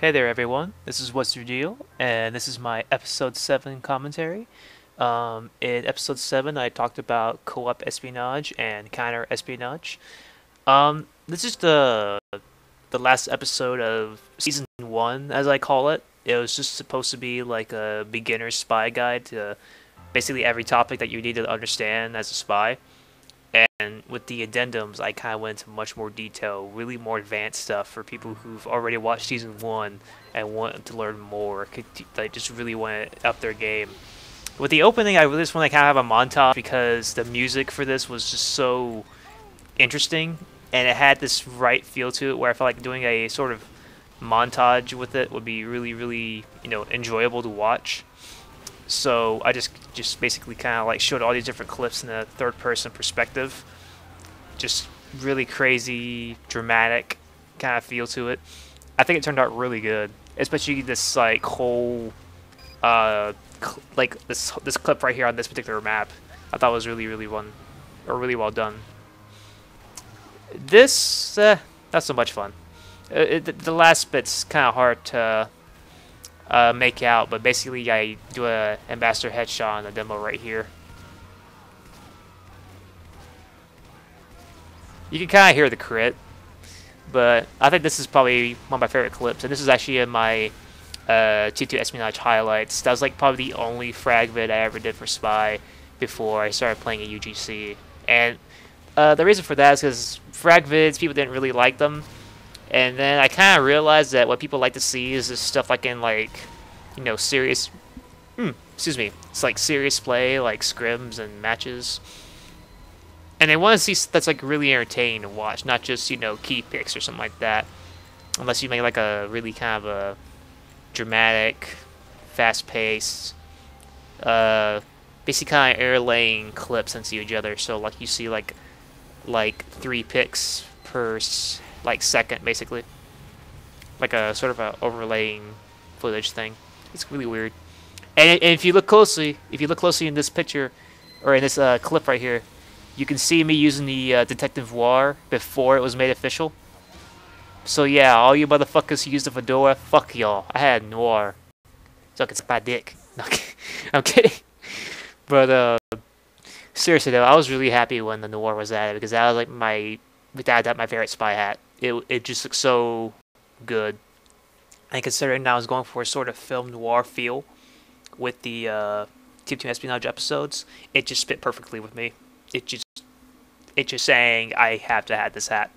Hey there, everyone. This is What's Your Deal, and this is my episode 7 commentary. In episode 7, I talked about co-op espionage and counter espionage. This is the last episode of season 1, as I call it. It was just supposed to be like a beginner's spy guide to basically every topic that you need to understand as a spy. And with the addendums, I kind of went into much more detail, really more advanced stuff for people who've already watched season 1 and want to learn more. Like, just really want to up their game. With the opening, I really just want to kind of have a montage because the music for this was just so interesting, and it had this right feel to it where I felt like doing a sort of montage with it would be really, really, enjoyable to watch. So I just basically kind of like showed all these different clips in a third person perspective. Just really crazy, dramatic kind of feel to it. I think it turned out really good, especially this like whole like this clip right here on this particular map. I thought was really well done. This not so much fun. The last bit's kind of hard to make out, but basically I do a ambassador headshot on the demo right here. You can kind of hear the crit, but I think this is probably one of my favorite clips, and this is actually in my TF2 Espionage highlights. That was like probably the only frag vid I ever did for Spy before I started playing at UGC. And the reason for that is because frag vids, people didn't really like them. And then I kind of realized that what people like to see is this stuff like in like, serious, it's like serious play, like scrims and matches. And they want to see that's like really entertaining to watch, not just, key picks or something like that. Unless you make like a really kind of a dramatic, fast-paced, basically kind of air-laying clips into each other. So like you see like 3 picks per like second, basically, like a sort of a overlaying footage thing. It's really weird. And if you look closely, in this picture or in this clip right here, you can see me using the Detective War before it was made official. So yeah, all you motherfuckers who used the fedora, fuck y'all. I had Noir. Suck it's my dick. I'm kidding. But seriously though, I was really happy when the Noir was added because that was like my favorite spy hat. It just looks so good. And considering I was going for a sort of film noir feel with the TF2 Espionage episodes, it just fit perfectly with me. It just saying I have to have this hat.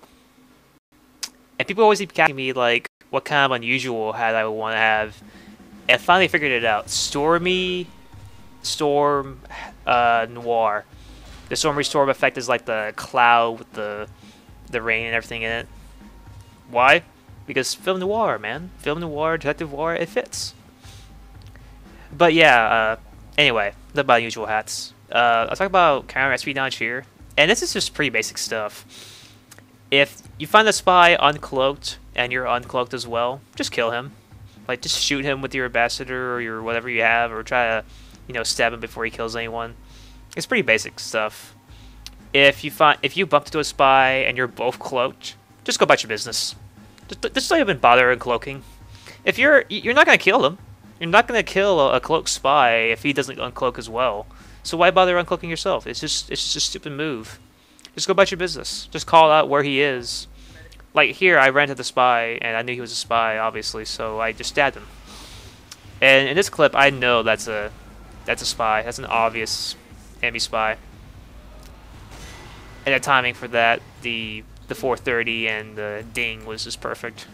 And people always keep asking me like what kind of unusual hat I would want to have. And I finally figured it out. Storm Noir. The Stormy Storm effect is like the cloud with the rain and everything in it. Why? Because film noir, man. Film noir, detective noir, it fits. But yeah, anyway, the about unusual hats. I'll talk about counter espionage here. And this is just pretty basic stuff. If you find a spy uncloaked, and you're uncloaked as well, just kill him. Like, just shoot him with your ambassador or your whatever you have, or try to, stab him before he kills anyone. It's pretty basic stuff. If you bump into a spy and you're both cloaked, just go about your business. Just don't even bother uncloaking. If you're not gonna kill him, you're not gonna kill a cloaked spy if he doesn't uncloak as well. So why bother uncloaking yourself? It's just a stupid move. Just go about your business. Just call out where he is. Like here, I ran to the spy and I knew he was a spy, obviously, so I just stabbed him. And in this clip, I know that's a spy. That's an obvious enemy spy. And the timing for that, the 430 and the ding was just perfect.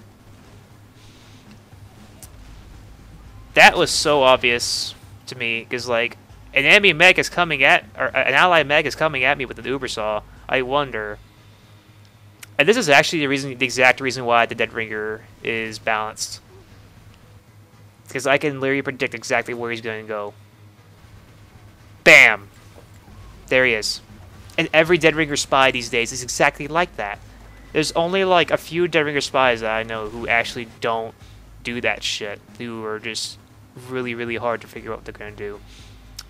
That was so obvious to me because like an enemy mech is coming at, or an ally mech is coming at me with an Uber saw. I wonder. And this is actually the exact reason why the Dead Ringer is balanced. Because I can literally predict exactly where he's going to go. Bam! There he is. And every Dead Ringer spy these days is exactly like that. There's only like a few Dead Ringer spies that I know who actually don't do that shit. Who are just really, really hard to figure out what they're going to do.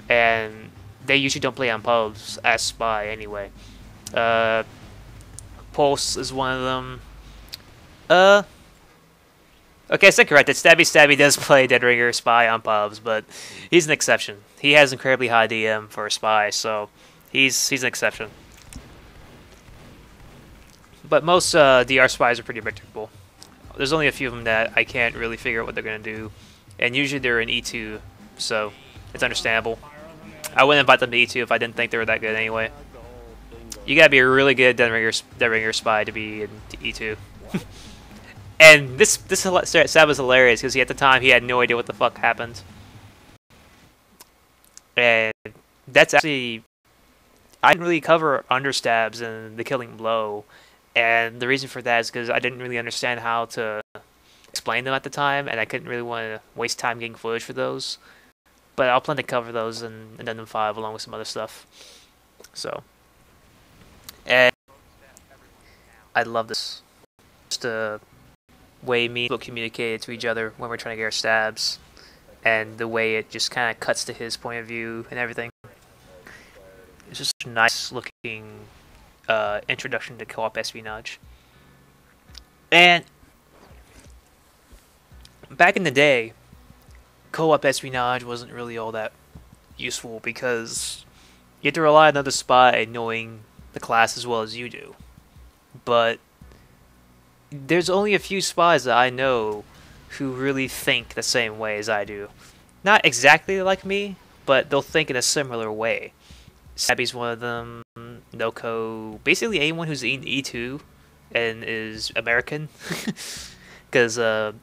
And they usually don't play on pubs as spy anyway. Pulse is one of them. Okay, I said corrected. Stabby Stabby does play Dead Ringer Spy on pubs, but he's an exception. He has incredibly high DM for a spy, so he's an exception. But most DR spies are pretty predictable. There's only a few of them that I can't really figure out what they're gonna do, and usually they're in E2, so it's understandable. I wouldn't invite them to E2 if I didn't think they were that good anyway. You gotta be a really good Dead Ringer spy to be in E2. And this stab was hilarious because at the time he had no idea what the fuck happened, and that's actually I didn't really cover understabs and the killing blow, and the reason for that is because I didn't really understand how to explain them at the time, and I couldn't really want to waste time getting footage for those. But I'll plan to cover those in Addendum 5 along with some other stuff. So, and I love this. Just the way me and people communicated to each other when we're trying to get our stabs, and the way it just kind of cuts to his point of view and everything. It's just a nice looking introduction to co-op espionage. And back in the day, co-op espionage wasn't really all that useful because you had to rely on another spy knowing the class as well as you do. But there's only a few spies that I know who really think the same way as I do. Not exactly like me, but they'll think in a similar way. Sabby's one of them, Noko, basically anyone who's in E2 and is American. Because UK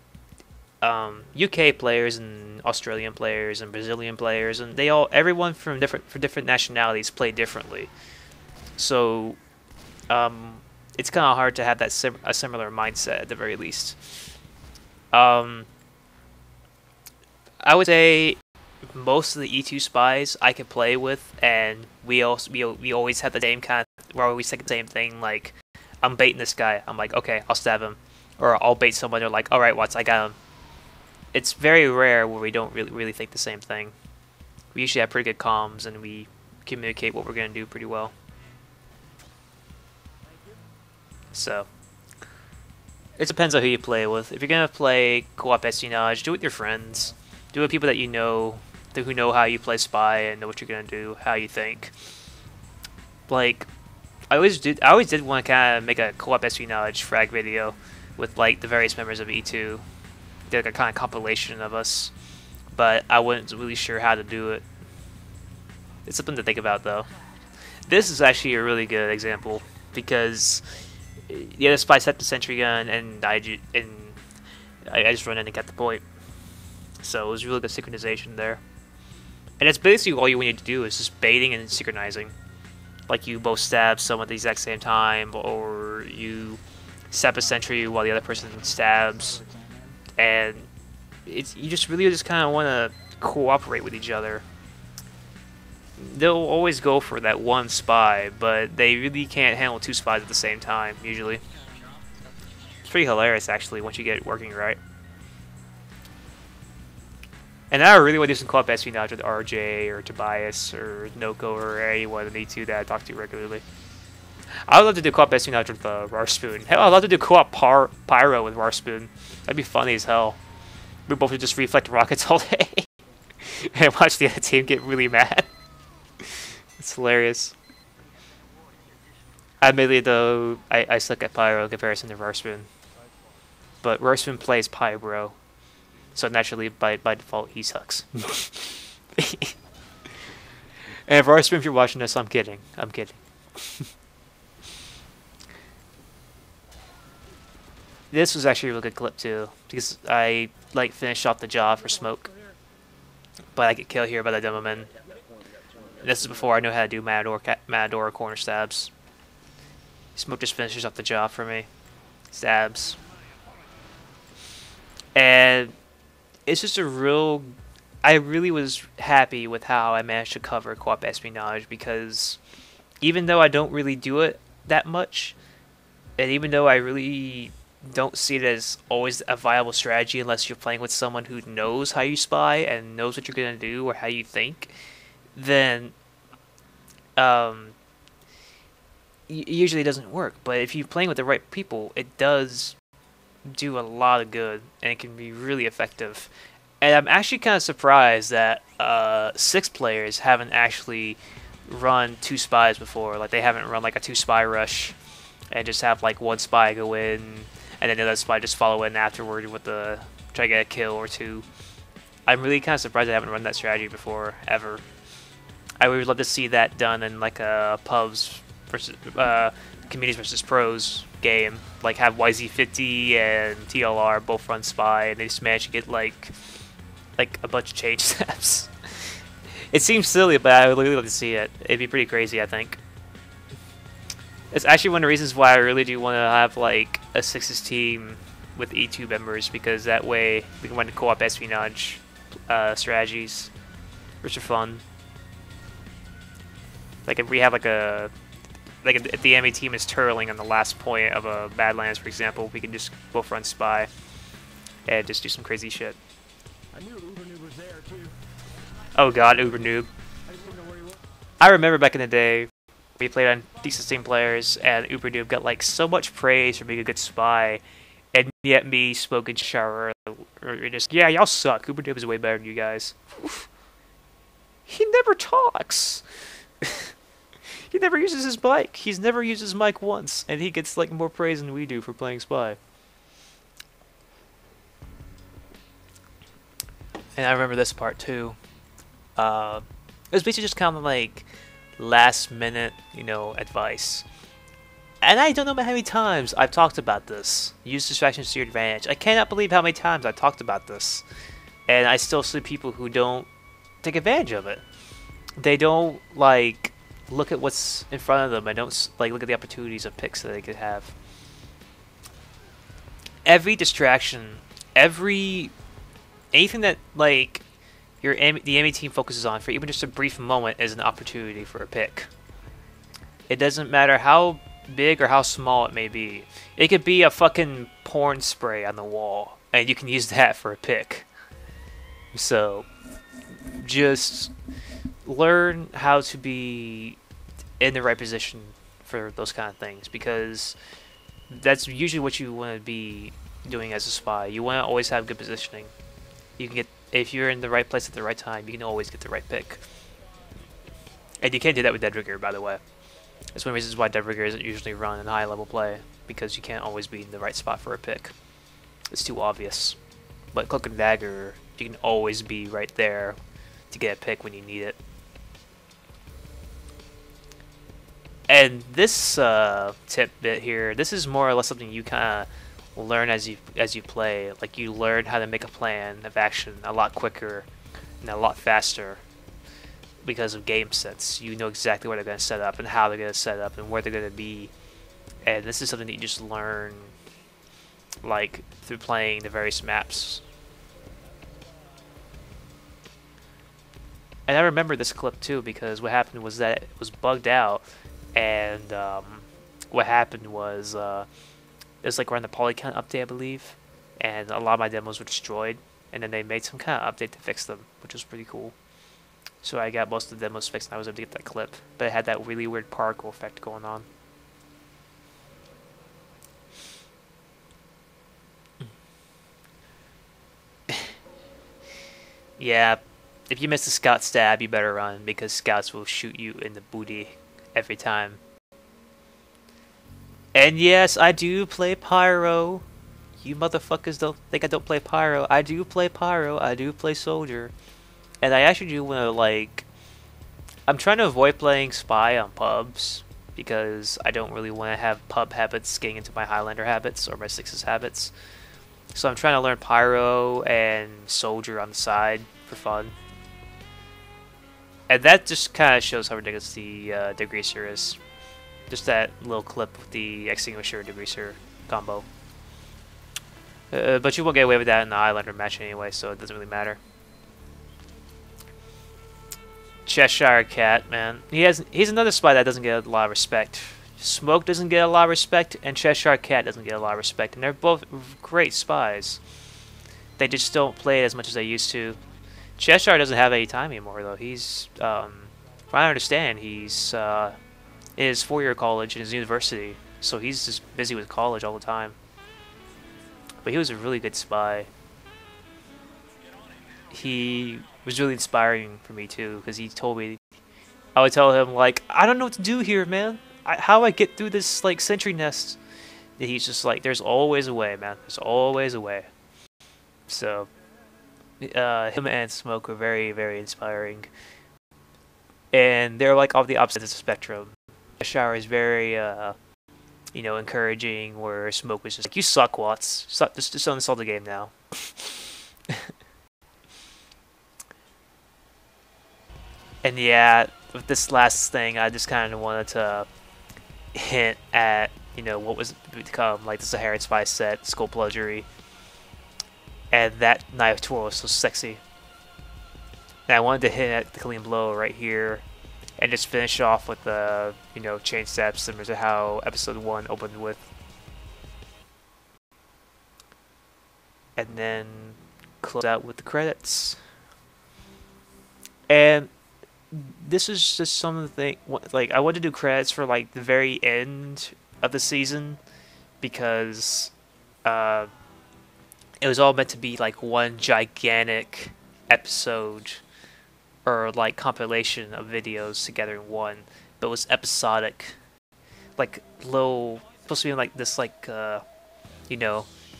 players and Australian players and Brazilian players, and everyone from different nationalities play differently. So it's kind of hard to have that a similar mindset at the very least. I would say most of the E2 spies I could play with, and we always have the same kind of, we're always saying the same thing, like, I'm baiting this guy, I'm like, okay, I'll stab him. Or I'll bait someone, they're like, alright, Watts, I got him. It's very rare where we don't really think the same thing. We usually have pretty good comms, and we communicate what we're going to do pretty well. So, it depends on who you play with. If you're going to play co-op espionage, do it with your friends. Do it with people that you know, who know how you play spy and know what you're going to do, how you think. Like, I always did want to kind of make a co-op espionage frag video with, like, the various members of E2. Did, like, a kind of compilation of us. But I wasn't really sure how to do it. It's something to think about, though. This is actually a really good example, because the other spy set the sentry gun, and I just run in and get the point. So it was really good synchronization there. And that's basically all you need to do is just baiting and synchronizing. Like you both stab someone at the exact same time, or you stab a sentry while the other person stabs. And you just really kind of want to cooperate with each other. They'll always go for that one spy, but they really can't handle two spies at the same time, usually. It's pretty hilarious, actually, once you get it working right. And now I really want to do some co-op espionage with RJ, or Tobias, or Noko, or anyone of the two that I talk to regularly. I would love to do co-op espionage with Rarspoon. Hell, I'd love to do co-op Pyro with Rarspoon. That'd be funny as hell. We both would just reflect rockets all day. And watch the other team get really mad. It's hilarious. Admittedly, though, I suck at Pyro in comparison to Rarspoon. But Rarspoon plays Pyro. So naturally, by default, he sucks. And Rarspoon, if you're watching this, I'm kidding. I'm kidding. This was actually a really good clip, too. Because I, like, finished off the job for Smoke. But I get killed here by the Demoman. This is before I knew how to do Matador corner stabs. Smoke just finishes up the job for me. Stabs. And it's just a real... I really was happy with how I managed to cover co-op espionage, because even though I don't really do it that much, and even though I really don't see it as always a viable strategy unless you're playing with someone who knows how you spy and knows what you're going to do or how you think, then it usually doesn't work. But if you're playing with the right people, it does do a lot of good, and it can be really effective. And I'm actually kind of surprised that 6 players haven't actually run 2 spies before. Like they haven't run like a 2 spy rush and just have like 1 spy go in and then the other spy just follow in afterward with the try to get a kill or 2. I'm really kind of surprised I haven't run that strategy before ever. I would love to see that done in like a pubs versus communities versus pros game. Like have YZ50 and TLR both run spy and they just manage to get like a bunch of change steps. It seems silly, but I would really like to see it. It'd be pretty crazy, I think. It's actually one of the reasons why I really do want to have like a 6's team with E2 members, because that way we can run co-op espionage strategies, which are fun. Like if we have like if the enemy team is turtling on the last point of a Badlands, for example, we can just both run spy and just do some crazy shit. I knew Uber Noob was there too. Oh god, Uber Noob. I just didn't know where he was. I remember back in the day, we played on decent team players, and Uber Noob got like so much praise for being a good spy, and yet me, Smoke, and Shower, or just, yeah, y'all suck. Uber Noob is way better than you guys. Oof. He never talks. He never uses his mic. He's never used his mic once, and he gets like more praise than we do for playing spy. And I remember this part too. It was basically just kind of like last minute, you know, advice. And I don't know how many times I've talked about this. Use distractions to your advantage. I cannot believe how many times I've talked about this. And I still see people who don't take advantage of it. They don't like look at what's in front of them. I don't like look at the opportunities of picks that they could have. Every distraction, anything that like the enemy team focuses on for even just a brief moment is an opportunity for a pick. It doesn't matter how big or how small it may be. It could be a fucking porn spray on the wall, and you can use that for a pick. So, just learn how to be in the right position for those kind of things, because that's usually what you want to be doing as a spy. You want to always have good positioning. You can get, if you're in the right place at the right time, you can always get the right pick. And you can't do that with Dead Rigger, by the way. That's one of the reasons why Dead Rigger isn't usually run in high level play, because you can't always be in the right spot for a pick. It's too obvious. But Cloak and Dagger, you can always be right there to get a pick when you need it. And this tip bit here, this is more or less something you kind of learn as you play. Like you learn how to make a plan of action a lot quicker and a lot faster because of game sets. You know exactly what they're going to set up and how they're going to set up and where they're going to be. And this is something that you just learn like through playing the various maps. And I remember this clip too, because what happened was that it was bugged out, and what happened was it was like around the polycount update, I believe, and a lot of my demos were destroyed, and then they made some kind of update to fix them, which was pretty cool. So I got most of the demos fixed, and I was able to get that clip, but it had that really weird particle effect going on. Yeah, if you miss a scout stab, you better run, because scouts will shoot you in the booty every time. And yes, I do play Pyro. You motherfuckers don't think I don't play Pyro. I do play Pyro. I do play Soldier. And I actually do want to, like... I'm trying to avoid playing Spy on pubs, because I don't really want to have pub habits getting into my Highlander habits or my Sixes habits. So I'm trying to learn Pyro and Soldier on the side for fun. And that just kind of shows how ridiculous the Degreaser is. Just that little clip with the Extinguisher Degreaser combo. But you won't get away with that in the Highlander match anyway, so it doesn't really matter. Cheshire Cat, man. He's another spy that doesn't get a lot of respect. Smoke doesn't get a lot of respect, and Cheshire Cat doesn't get a lot of respect. And they're both great spies. They just don't play it as much as they used to. Cheshire doesn't have any time anymore, though. He's, from what I understand, he's in his 4-year college in his university, so he's just busy with college all the time. but he was a really good spy. He was really inspiring for me too, because he told me, I would tell him like, I don't know what to do here, man. How do I get through this like sentry nest? And he's just like, there's always a way, man. There's always a way. So, him and Smoke were very, very inspiring, and they're like off the opposite ends of the spectrum. Shower is very, encouraging, where Smoke was just like, "You suck, Watts. Stop, just uninstall the game now." And yeah, with this last thing, I just kind of wanted to hint at, what was to become like the Saharan Spy set, Skull Bludgery, and that knife twirl was so sexy. And I wanted to hit at the clean blow right here, and just finish off with the, chain stab similar to how episode 1 opened with. And then close out with the credits. And this is just some of the thing, like, I wanted to do credits for like the very end of the season, because it was all meant to be like one gigantic episode, or like compilation of videos together in one, but it was episodic, like little, supposed to be like this, like get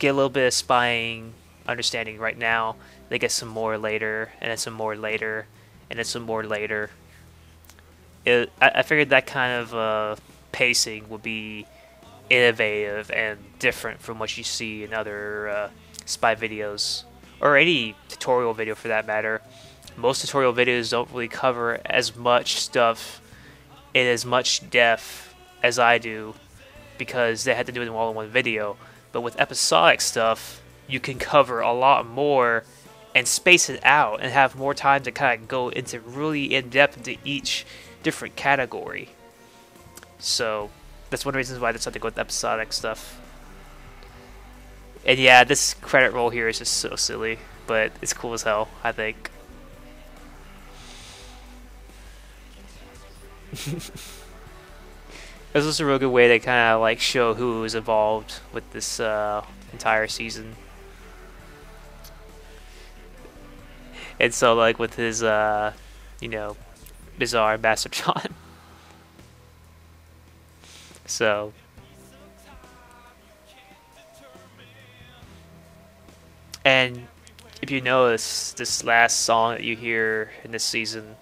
a little bit of spying understanding right now, they get some more later, and then some more later, and then some more later. I figured that kind of pacing would be innovative and different from what you see in other spy videos, or any tutorial video for that matter. Most tutorial videos don't really cover as much stuff in as much depth as I do, because they had to do it all in one video. But with episodic stuff, you can cover a lot more and space it out and have more time to kind of go into really in-depth into each different category. So that's one of the reasons why I decided to go with episodic stuff. And yeah, this credit roll here is just so silly, but it's cool as hell, I think. This was a real good way to kind of like show who was involved with this entire season. And so, like, with his, bizarre Master John. So, and if you notice, this last song that you hear in this season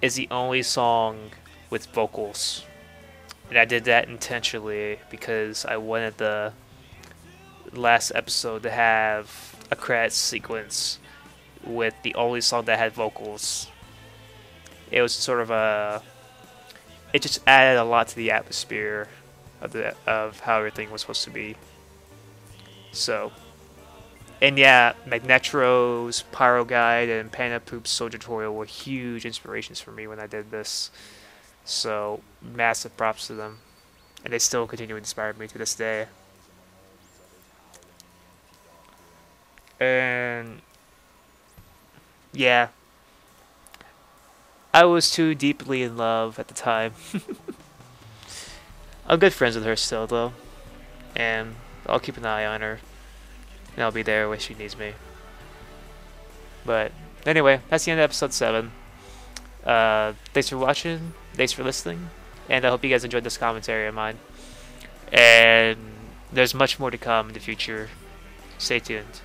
is the only song with vocals. And I did that intentionally because I wanted the last episode to have a credits sequence with the only song that had vocals. It was sort of it just added a lot to the atmosphere of how everything was supposed to be. So, and yeah, Magnetro's Pyro Guide and Panda Poop's Soldier Tutorial were huge inspirations for me when I did this. So, massive props to them. And they still continue to inspire me to this day. And yeah, I was too deeply in love at the time. I'm good friends with her still, though. And I'll keep an eye on her. And I'll be there when she needs me. But anyway, that's the end of episode 7. Thanks for watching. Thanks for listening. And I hope you guys enjoyed this commentary of mine. And there's much more to come in the future. Stay tuned.